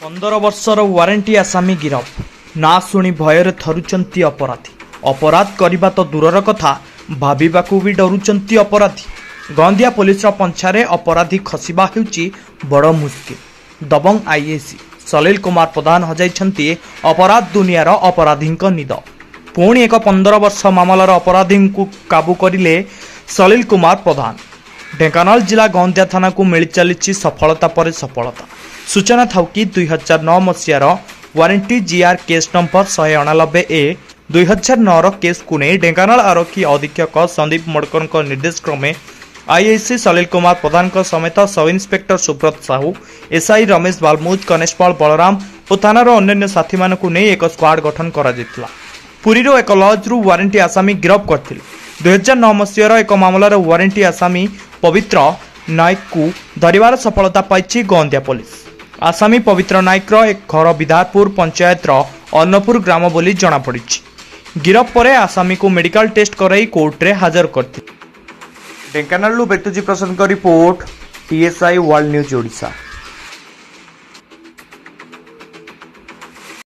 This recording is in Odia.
15 ବର୍ଷର ୱାରେଣ୍ଟି ଆସାମୀ ଗିରଫ। ନା ଶୁଣି ଭୟରେ ଥରୁଛନ୍ତି ଅପରାଧୀ। ଅପରାଧ କରିବା ତ ଦୂରର କଥା, ଭାବିବାକୁ ବି ଡରୁଛନ୍ତି ଅପରାଧୀ। ଗନ୍ଧିଆ ପୋଲିସର ପଞ୍ଛାରେ ଅପରାଧୀ ଖସିବା ହେଉଛି ବଡ଼ ମୁସ୍କିଲ। ଦବଙ୍ଗ ଆଇଏସି ସଲିଲ କୁମାର ପ୍ରଧାନ ହଜାଇଛନ୍ତି ଅପରାଧ ଦୁନିଆର ଅପରାଧୀଙ୍କ ନିଦ। ପୁଣି ଏକ 15 ବର୍ଷ ମାମଲାର ଅପରାଧୀଙ୍କୁ କାବୁ କରିଲେ ସଲିଲ କୁମାର ପ୍ରଧାନ। ଢେଙ୍କାନାଳ ଜିଲ୍ଲା ଗନ୍ଧିଆ ଥାନାକୁ ମିଳି ଚାଲିଛି ସଫଳତା ପରେ ସଫଳତା। ସୂଚନା ଥାଉକି 2009 ମସିହାର warranty GR case number 189A 2009ର କେସ୍କୁ ନେଇ ଢେଙ୍କାନାଳ ଆରକ୍ଷୀ ଅଧୀକ୍ଷକ ସନ୍ଦୀପ ମଡ଼କରଙ୍କ ନିର୍ଦ୍ଦେଶ କ୍ରମେ ଆଇଆଇସି ସଲିଲ କୁମାର ପ୍ରଧାନଙ୍କ ସମେତ sub inspector Subrat Sahu, SI Ramesh Balmuj, constable Balaram ଓ ଥାନାର ଅନ୍ୟାନ୍ୟ ସାଥୀମାନଙ୍କୁ ନେଇ ଏକ ସ୍କ୍ୱାଡ୍ ଗଠନ କରାଯାଇଥିଲା। ପୁରୀର ଏକ ଲଜ୍ରୁ ୱାରେଣ୍ଟି ଆସାମୀ ଗିରଫ କରିଥିଲେ। 2009 ମସିହାର ଏକ ମାମଲାର ୱାରେଣ୍ଟି ଆସାମୀ ପବିତ୍ର ନାୟକକୁ ଧରିବାର ସଫଳତା ପାଇଛି ଗନ୍ଧିଆ ପୋଲିସ। ଆସାମୀ ପବିତ୍ର ନାୟକର ଏକ ଘର ବିଧାରପୁର ପଞ୍ଚାୟତର ଅନ୍ନପୁର ଗ୍ରାମ ବୋଲି ଜଣାପଡ଼ିଛି। ଗିରଫ ପରେ ଆସାମୀକୁ ମେଡିକାଲ ଟେଷ୍ଟ କରାଇ କୋର୍ଟରେ ହାଜର କରିଥିଲେ। ଢେଙ୍କାନାଳରୁ ବେତୁଜି ପ୍ରସାଦଙ୍କ report, TSI world news Odisha.